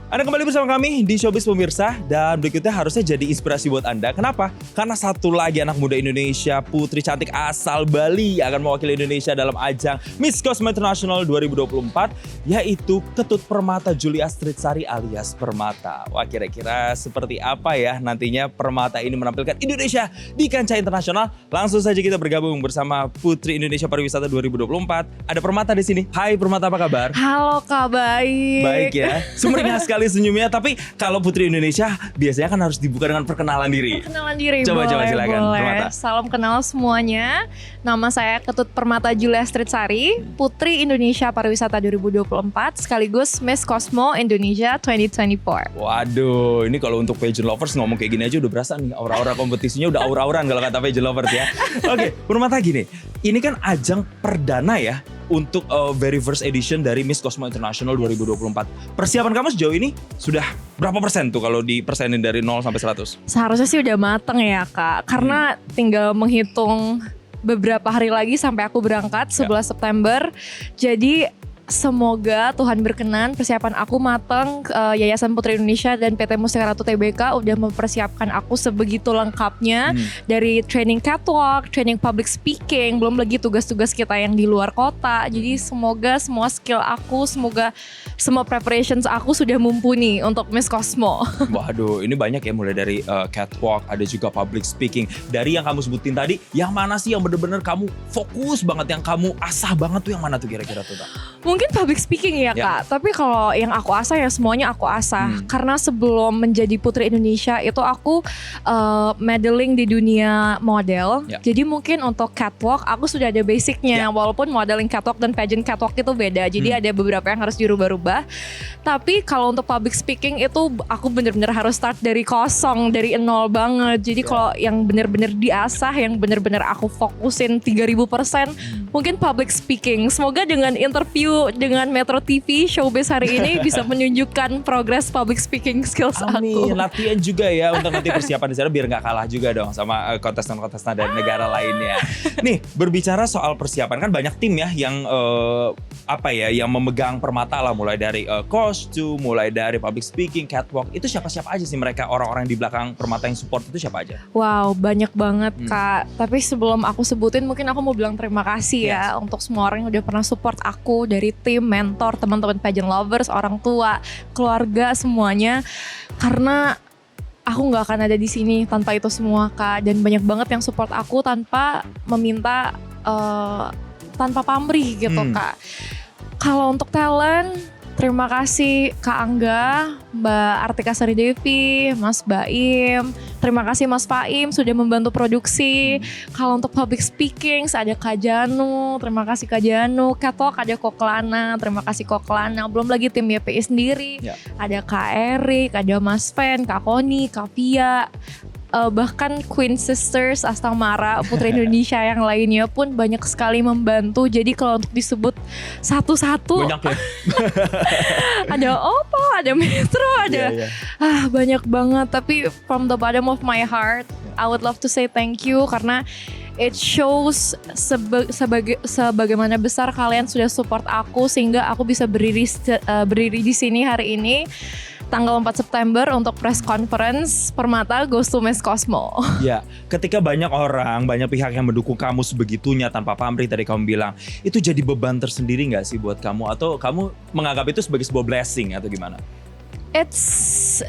Anda kembali bersama kami di Showbiz Pemirsa. Dan berikutnya harusnya jadi inspirasi buat Anda. Kenapa? Karena satu lagi anak muda Indonesia, putri cantik asal Bali, akan mewakili Indonesia dalam ajang Miss Cosmo International 2024, yaitu Ketut Permata Julia Astritsari alias Permata. Wah, kira-kira seperti apa ya nantinya Permata ini menampilkan Indonesia di kancah internasional? Langsung saja kita bergabung bersama Putri Indonesia Pariwisata 2024. Ada Permata di sini. Hai Permata, apa kabar? Halo Kak, baik. Baik ya, sumringah sekali senyumnya. Tapi kalau Putri Indonesia biasanya kan harus dibuka dengan perkenalan diri. Perkenalan diri, Coba boleh, silakan, boleh. Permata. Salam kenal semuanya. Nama saya Ketut Permata Julia Astritsari, Putri Indonesia Pariwisata 2024, sekaligus Miss Cosmo Indonesia 2024. Waduh, ini kalau untuk pageant lovers ngomong kayak gini aja udah berasa nih aura-aura kompetisinya udah aura-auran kalau kata pageant lovers ya. Oke, Permata gini, ini kan ajang perdana ya untuk very first edition dari Miss Cosmo International 2024. Persiapan kamu sejauh ini sudah berapa persen tuh kalau dipersenin dari 0 sampai 100? Seharusnya sih udah mateng ya Kak, karena tinggal menghitung beberapa hari lagi sampai aku berangkat 11 September. Jadi semoga Tuhan berkenan persiapan aku matang. Yayasan Putri Indonesia dan PT Mustika Ratu Tbk udah mempersiapkan aku sebegitu lengkapnya. Dari training catwalk, training public speaking, belum lagi tugas-tugas kita yang di luar kota. Jadi semoga semua skill aku, semoga semua preparations aku sudah mumpuni untuk Miss Cosmo. Waduh, ini banyak ya, mulai dari catwalk, ada juga public speaking. Dari yang kamu sebutin tadi, yang mana sih yang bener-bener kamu fokus banget, yang kamu asah banget tuh yang mana tuh kira-kira tuh, Kak? Mungkin public speaking ya Kak, tapi kalau yang aku asah ya semuanya aku asah. Karena sebelum menjadi Putri Indonesia itu aku modeling di dunia model. Jadi mungkin untuk catwalk aku sudah ada basicnya, walaupun modeling catwalk dan pageant catwalk itu beda. Jadi ada beberapa yang harus dirubah-rubah. Tapi kalau untuk public speaking itu aku bener-bener harus start dari kosong, dari nol banget. Jadi kalau yang bener-bener diasah, yang bener-bener aku fokusin 3000%, mungkin public speaking. Semoga dengan interview dengan Metro TV Showbiz hari ini bisa menunjukkan progres public speaking skills Amin, aku. latihan juga ya untuk nanti persiapan di sana biar nggak kalah juga dong sama kontestan-kontestan dari negara lainnya. Nih, berbicara soal persiapan, kan banyak tim ya yang yang memegang Permata lah, mulai dari kostum, mulai dari public speaking, catwalk. Itu siapa-siapa aja sih mereka, orang-orang di belakang Permata yang support itu siapa aja? Wow, banyak banget Kak. Tapi sebelum aku sebutin, mungkin aku mau bilang terima kasih ya untuk semua orang yang udah pernah support aku, dari tim, mentor, teman-teman pageant lovers, orang tua, keluarga, semuanya. Karena aku nggak akan ada di sini tanpa itu semua Kak. Dan banyak banget yang support aku tanpa meminta, tanpa pamrih gitu Kak. Kalau untuk talent, terima kasih Kak Angga, Mbak Artika Sari Devi, Mas Baim. Terima kasih Mas Faim sudah membantu produksi. Kalau untuk public speaking ada Kak Janu, terima kasih Kak Janu. Catwalk ada Koklana, terima kasih Koklana. Belum lagi tim YPI sendiri, ada Kak Erik, ada Mas Fen, Kak Koni, Kak Pia. Bahkan Queen Sisters, Astamara, Putri Indonesia yang lainnya pun banyak sekali membantu. Jadi kalau untuk disebut satu-satu, Banyak ya? ada Opal, ada Metro, ada banyak banget. Tapi from the bottom of my heart, I would love to say thank you, karena it shows sebagaimana besar kalian sudah support aku sehingga aku bisa berdiri di sini hari ini. Tanggal 4 September untuk press conference Permata goes to Miss Cosmo. Ya, ketika banyak orang, banyak pihak yang mendukung kamu sebegitunya tanpa pamrih, tadi kamu bilang, itu jadi beban tersendiri gak sih buat kamu? Atau kamu menganggap itu sebagai sebuah blessing atau gimana? It's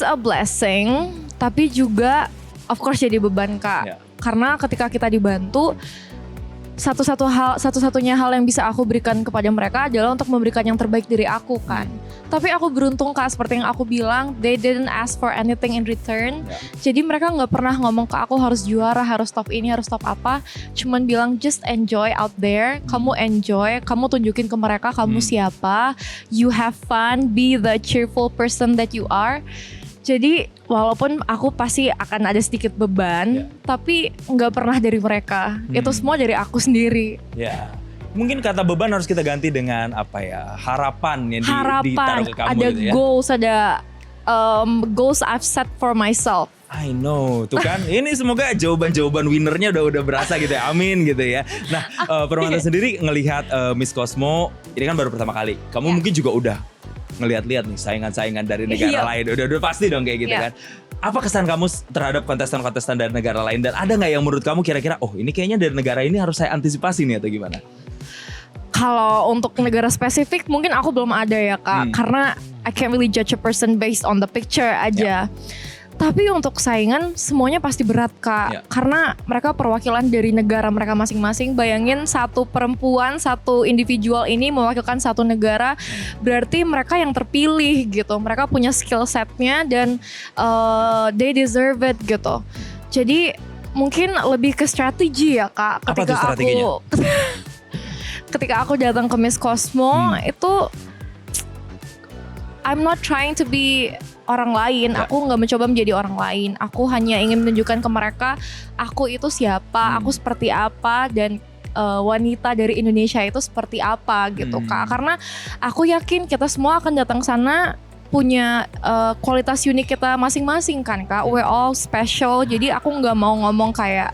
a blessing, tapi juga of course jadi beban Kak. Karena ketika kita dibantu, satu-satunya hal yang bisa aku berikan kepada mereka adalah untuk memberikan yang terbaik dari aku kan. Tapi aku beruntung Kak, seperti yang aku bilang, they didn't ask for anything in return. Jadi mereka gak pernah ngomong ke aku harus juara, harus top ini, harus top apa. Cuman bilang just enjoy out there, kamu enjoy, kamu tunjukin ke mereka kamu siapa, you have fun, be the cheerful person that you are. Jadi walaupun aku pasti akan ada sedikit beban, tapi nggak pernah dari mereka. Itu semua dari aku sendiri. Ya, mungkin kata beban harus kita ganti dengan harapan yang ditaruh ke kamu. Ada gitu ya. goals, ada goals I've set for myself. I know, tuh kan. Ini semoga jawaban-jawaban winernya udah berasa gitu ya. Amin gitu ya. Nah, Permata sendiri ngelihat Miss Cosmo ini kan baru pertama kali. Kamu mungkin juga udah ngeliat-liat nih saingan-saingan dari negara lain. Udah pasti dong kayak gitu kan. Apa kesan kamu terhadap kontestan-kontestan dari negara lain? Dan ada nggak yang menurut kamu kira-kira, oh ini kayaknya dari negara ini harus saya antisipasi nih atau gimana? Kalau untuk negara spesifik mungkin aku belum ada ya Kak, karena I can't really judge a person based on the picture aja. Tapi untuk saingan semuanya pasti berat Kak, karena mereka perwakilan dari negara mereka masing-masing. Bayangin satu perempuan, satu individual ini mewakilkan satu negara, berarti mereka yang terpilih gitu. Mereka punya skill setnya dan they deserve it gitu. Jadi mungkin lebih ke strategi ya Kak. Apa tuh strateginya? Ketika aku datang ke Miss Cosmo itu I'm not trying to be orang lain, aku nggak mencoba menjadi orang lain. Aku hanya ingin menunjukkan ke mereka aku itu siapa, aku seperti apa, dan wanita dari Indonesia itu seperti apa gitu Kak. Karena aku yakin kita semua akan datang sana punya kualitas unik kita masing-masing kan Kak. We're all special. Jadi aku nggak mau ngomong kayak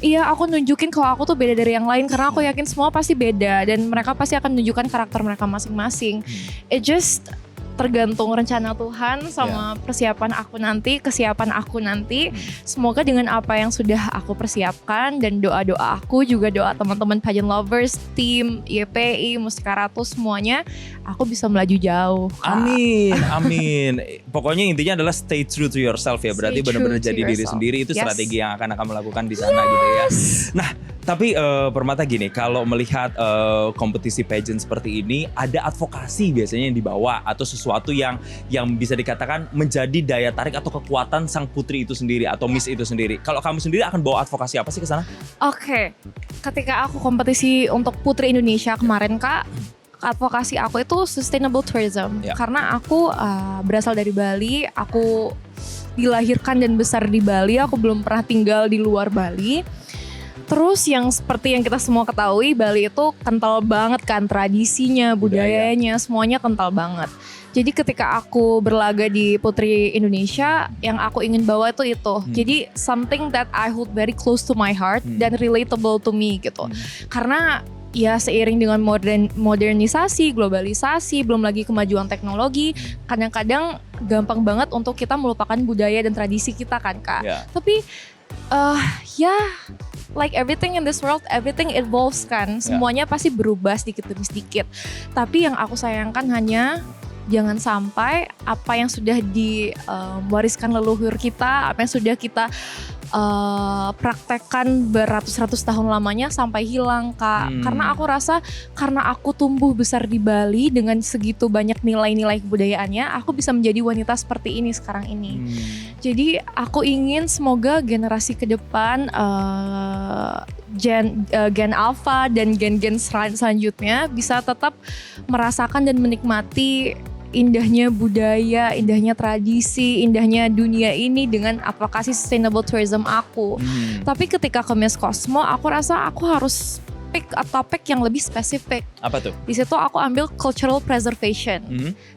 iya aku nunjukin kalau aku tuh beda dari yang lain, karena aku yakin semua pasti beda dan mereka pasti akan menunjukkan karakter mereka masing-masing. It just tergantung rencana Tuhan sama persiapan aku nanti, kesiapan aku nanti. Semoga dengan apa yang sudah aku persiapkan dan doa-doa aku, juga doa teman-teman pageant lovers, tim YPI, Mustika Ratu semuanya, aku bisa melaju jauh Kak. Amin. Pokoknya intinya adalah stay true to yourself ya. Berarti benar-benar jadi diri sendiri, itu strategi yang akan kamu lakukan di sana gitu ya. Nah, tapi Permata gini, kalau melihat kompetisi pageant seperti ini, ada advokasi biasanya yang dibawa atau sesuatu yang bisa dikatakan menjadi daya tarik atau kekuatan sang putri itu sendiri atau Miss itu sendiri. Kalau kamu sendiri akan bawa advokasi apa sih ke sana? Oke. Ketika aku kompetisi untuk Putri Indonesia kemarin Kak, advokasi aku itu sustainable tourism. Karena aku berasal dari Bali, aku dilahirkan dan besar di Bali, aku belum pernah tinggal di luar Bali. Terus yang seperti yang kita semua ketahui, Bali itu kental banget kan tradisinya, budayanya, semuanya kental banget. Jadi ketika aku berlaga di Putri Indonesia, yang aku ingin bawa itu. Jadi something that I hold very close to my heart dan relatable to me gitu. Karena ya seiring dengan modernisasi, globalisasi, belum lagi kemajuan teknologi, kadang-kadang gampang banget untuk kita melupakan budaya dan tradisi kita kan Kak. Tapi like everything in this world, everything evolves kan. Semuanya pasti berubah sedikit demi sedikit. Tapi yang aku sayangkan hanya jangan sampai apa yang sudah diwariskan leluhur kita, apa yang sudah kita praktekkan beratus-ratus tahun lamanya sampai hilang Kak. Karena aku rasa karena aku tumbuh besar di Bali dengan segitu banyak nilai-nilai kebudayaannya, aku bisa menjadi wanita seperti ini sekarang ini. Jadi aku ingin semoga generasi ke depan Gen Alpha dan gen-gen selanjutnya bisa tetap merasakan dan menikmati indahnya budaya, indahnya tradisi, indahnya dunia ini dengan advokasi sustainable tourism aku. Tapi ketika ke Miss Cosmo, aku rasa aku harus pick a topik yang lebih spesifik. Apa tuh? Di situ aku ambil cultural preservation,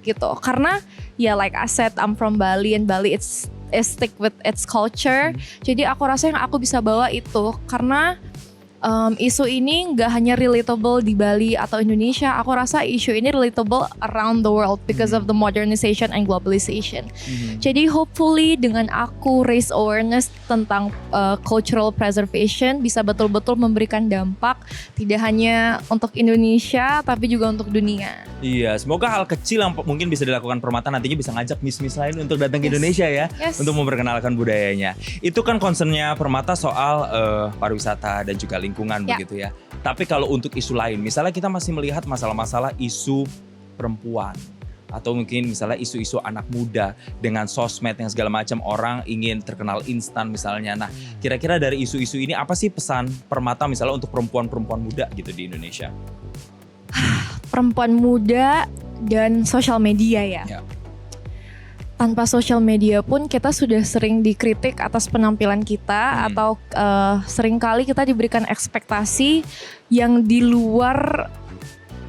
gitu. Karena ya like I said, I'm from Bali and Bali it's stick with its culture. Jadi aku rasa yang aku bisa bawa itu karena isu ini gak hanya relatable di Bali atau Indonesia, aku rasa isu ini relatable around the world because of the modernization and globalization. Jadi hopefully dengan aku raise awareness tentang cultural preservation bisa betul-betul memberikan dampak tidak hanya untuk Indonesia tapi juga untuk dunia. Iya, semoga hal kecil yang mungkin bisa dilakukan Permata nantinya bisa ngajak miss-miss lain untuk datang ke Indonesia ya, untuk memperkenalkan budayanya. Itu kan concernnya Permata soal pariwisata dan juga lingkungan begitu ya. Tapi kalau untuk isu lain, misalnya kita masih melihat masalah-masalah isu perempuan atau mungkin misalnya isu-isu anak muda dengan sosmed yang segala macam, orang ingin terkenal instan misalnya. Nah, kira-kira dari isu-isu ini apa sih pesan Permata misalnya untuk perempuan-perempuan muda gitu di Indonesia? Perempuan muda dan sosial media ya. Tanpa sosial media pun kita sudah sering dikritik atas penampilan kita atau seringkali kita diberikan ekspektasi yang di luar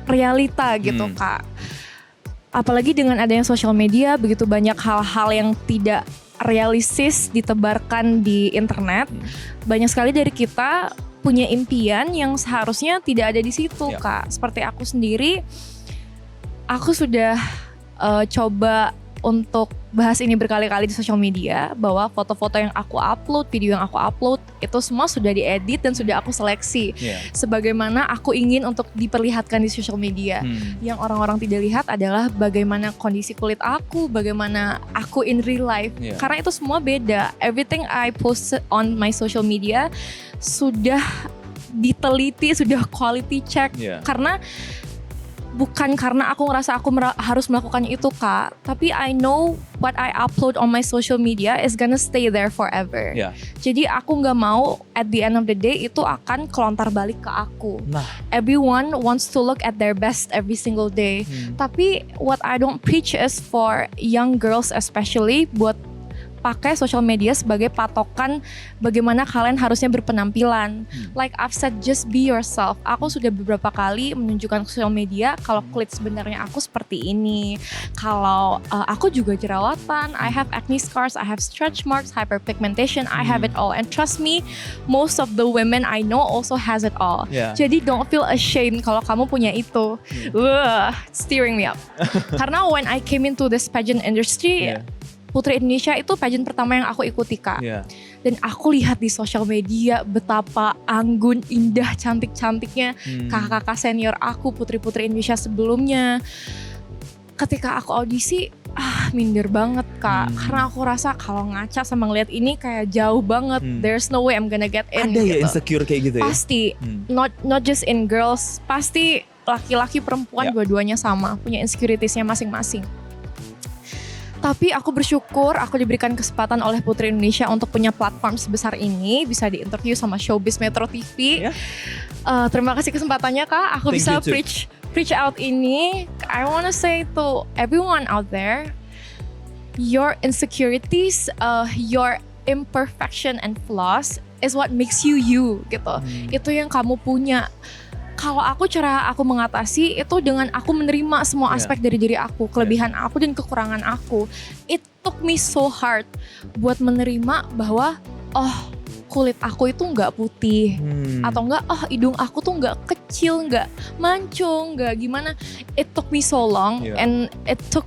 realita gitu Kak. Apalagi dengan adanya sosial media, begitu banyak hal-hal yang tidak realistis ditebarkan di internet. Banyak sekali dari kita punya impian yang seharusnya tidak ada di situ Kak. Seperti aku sendiri, aku sudah coba untuk bahas ini berkali-kali di sosial media, bahwa foto-foto yang aku upload, video yang aku upload itu semua sudah diedit dan sudah aku seleksi sebagaimana aku ingin untuk diperlihatkan di sosial media. Yang orang-orang tidak lihat adalah bagaimana kondisi kulit aku, bagaimana aku in real life. Karena itu semua beda. Everything I post on my social media sudah diteliti, sudah quality check. Karena bukan karena aku ngerasa aku harus melakukannya itu, Kak, tapi I know what I upload on my social media is gonna stay there forever. Jadi aku nggak mau at the end of the day itu akan kelontar balik ke aku. Everyone wants to look at their best every single day. Tapi what I don't preach is for young girls especially, buat pakai social media sebagai patokan bagaimana kalian harusnya berpenampilan. Like I've said, just be yourself. Aku sudah beberapa kali menunjukkan ke social media kalau kulit sebenarnya aku seperti ini. Kalau aku juga jerawatan, I have acne scars, I have stretch marks, hyperpigmentation, I have it all. And trust me, most of the women I know also has it all. Jadi don't feel ashamed kalau kamu punya itu. Steering me up. Karena when I came into this pageant industry, Putri Indonesia itu pageant pertama yang aku ikuti, Kak. Dan aku lihat di sosial media betapa anggun, indah, cantik-cantiknya kakak-kakak senior aku, putri-putri Indonesia sebelumnya. Ketika aku audisi, minder banget, Kak. Karena aku rasa kalau ngaca sama ngeliat ini kayak jauh banget. There's no way I'm gonna get in. Ada ya insecure kayak gitu ya? Pasti. Not just in girls. Pasti laki-laki perempuan dua-duanya sama. Punya insecuritiesnya masing-masing. Tapi aku bersyukur aku diberikan kesempatan oleh Putri Indonesia untuk punya platform sebesar ini, bisa diinterview sama Showbiz Metro TV. Terima kasih kesempatannya, Kak. Aku bisa preach out ini. I wanna say to everyone out there, your insecurities, your imperfection and flaws is what makes you you gitu. Itu yang kamu punya. Kalau cara aku mengatasi itu dengan aku menerima semua aspek dari diri aku, kelebihan aku dan kekurangan aku. It took me so hard buat menerima bahwa kulit aku itu nggak putih, atau nggak hidung aku tuh nggak kecil, nggak mancung, nggak gimana. It took me so long and it took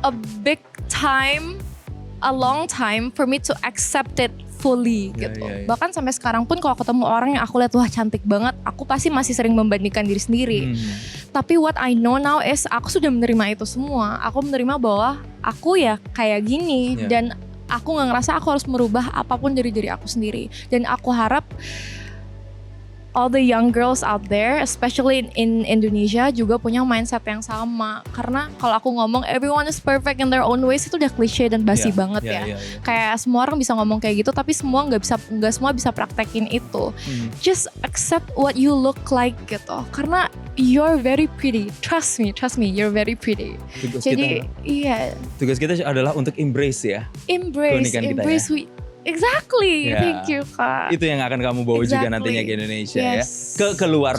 a big time, a long time for me to accept it fully gitu. Bahkan sampai sekarang pun kalau ketemu orang yang aku lihat wah cantik banget, aku pasti masih sering membandingkan diri sendiri. Tapi what I know now is aku sudah menerima itu semua. Aku menerima bahwa aku ya kayak gini dan aku nggak ngerasa aku harus merubah apapun dari diri aku sendiri. Dan aku harap all the young girls out there, especially in Indonesia, juga punya mindset yang sama. Karena kalau aku ngomong everyone is perfect in their own ways, itu udah klise dan basi banget ya. Kayak semua orang bisa ngomong kayak gitu, tapi nggak semua bisa praktekin itu. Just accept what you look like gitu. Karena you're very pretty. Trust me, you're very pretty. Tugas kita adalah untuk embrace ya. Embrace kita ya. Exactly, thank you, Kak. Itu yang akan kamu bawa juga nantinya ke Indonesia ya. Keluar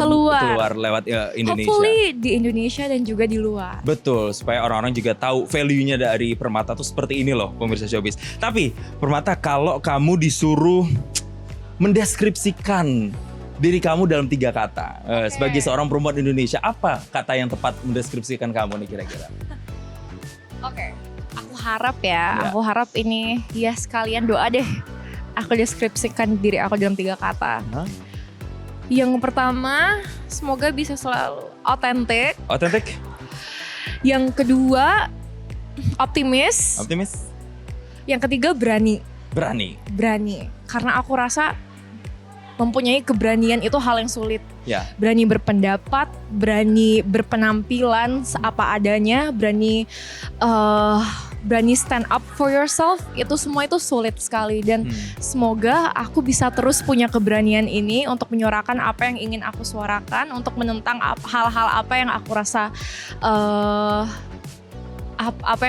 lewat Indonesia. Hopefully di Indonesia dan juga di luar. Betul, supaya orang-orang juga tahu value-nya dari Permata tuh seperti ini loh, pemirsa Showbiz. Tapi Permata, kalau kamu disuruh mendeskripsikan diri kamu dalam 3 kata, sebagai seorang perempuan Indonesia, apa kata yang tepat mendeskripsikan kamu nih kira-kira? Aku harap ini ya sekalian doa deh. Aku deskripsikan diri aku dalam 3 kata. Yang pertama, semoga bisa selalu otentik. Yang kedua, optimis. Yang ketiga, berani. Karena aku rasa mempunyai keberanian itu hal yang sulit. Berani berpendapat, berani berpenampilan apa adanya, berani stand up for yourself, itu semua itu sulit sekali. Dan semoga aku bisa terus punya keberanian ini untuk menyuarakan apa yang ingin aku suarakan, untuk menentang hal-hal apa yang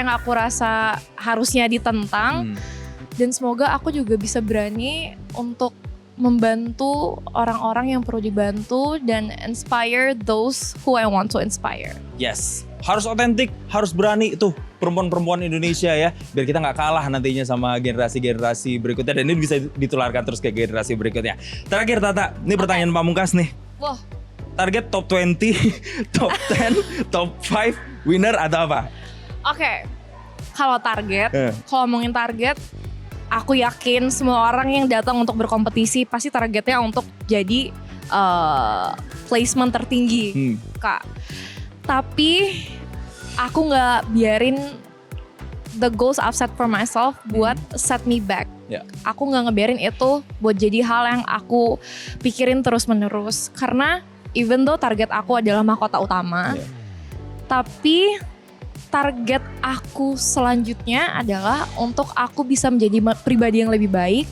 aku rasa harusnya ditentang. Dan semoga aku juga bisa berani untuk membantu orang-orang yang perlu dibantu dan inspire those who I want to inspire. Yes, harus otentik, harus berani itu perempuan-perempuan Indonesia ya, biar kita nggak kalah nantinya sama generasi-generasi berikutnya dan ini bisa ditularkan terus ke generasi berikutnya. Terakhir Tata, ini pertanyaan pamungkas nih. target top 20, top 10, top 5 winner atau apa? Oke, kalau ngomongin target, aku yakin semua orang yang datang untuk berkompetisi pasti targetnya untuk jadi placement tertinggi, Kak. Tapi aku nggak biarin the goals I've set for myself buat set me back. Yeah. Aku nggak ngebiarin itu buat jadi hal yang aku pikirin terus menerus. Karena even though target aku adalah mahkota utama, tapi target aku selanjutnya adalah untuk aku bisa menjadi pribadi yang lebih baik,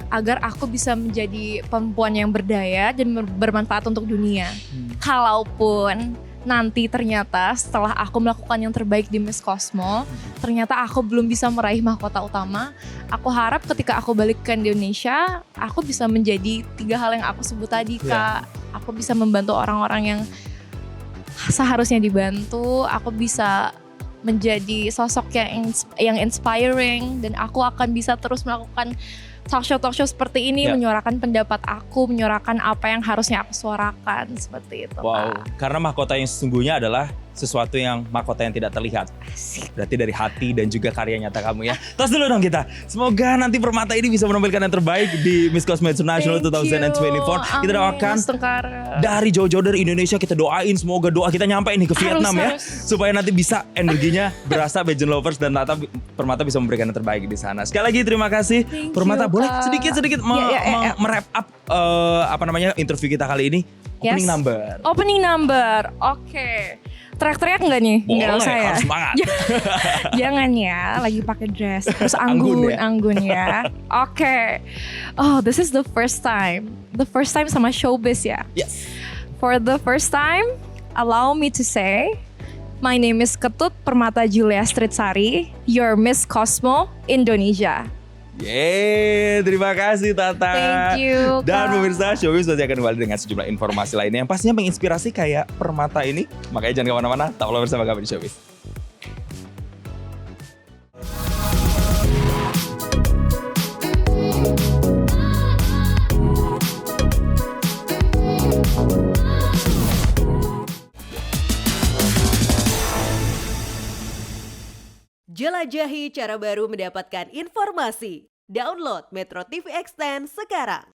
agar aku bisa menjadi perempuan yang berdaya dan bermanfaat untuk dunia. Kalaupun nanti ternyata setelah aku melakukan yang terbaik di Miss Cosmo, ternyata aku belum bisa meraih mahkota utama, aku harap ketika aku balik ke Indonesia, aku bisa menjadi 3 hal yang aku sebut tadi, Kak. Aku bisa membantu orang-orang yang seharusnya dibantu, aku bisa menjadi sosok yang inspiring, dan aku akan bisa terus melakukan talk show seperti ini, menyuarakan pendapat aku, menyuarakan apa yang harusnya aku suarakan, seperti itu. Wow, Kak. karena mahkota yang sesungguhnya adalah sesuatu yang mahkota yang tidak terlihat. Asik. Berarti dari hati dan juga karya nyata kamu ya. Tos dulu dong kita. Semoga nanti Permata ini bisa menampilkan yang terbaik di Miss Cosmo International 2024. Kita doakan dari jauh-jauh dari Indonesia, kita doain semoga doa kita nyampe nih ke Vietnam ya. Supaya nanti bisa energinya berasa pageant lovers dan Permata bisa memberikan yang terbaik di sana. Sekali lagi terima kasih Permata. Boleh sedikit merap up interview kita kali ini. Opening number. Oke. Teriak-teriak enggak nih? Boleh, usah ya. harus semangat. Jangan ya, lagi pakai dress. Terus anggun ya. Oke. Oh, this is the first time. The first time sama showbiz ya. Yes. For the first time, allow me to say, my name is Ketut Permata Julia Stritsari, your Miss Cosmo Indonesia. Yeay, terima kasih Tata. Thank you, Dan Kak. pemirsa, Showbiz masih akan kembali dengan sejumlah informasi lainnya yang pastinya menginspirasi kayak Permata ini. Makanya jangan kemana-mana, tetaplah bersama kami di Showbiz. Jelajahi cara baru mendapatkan informasi. Download Metro TV Extend sekarang.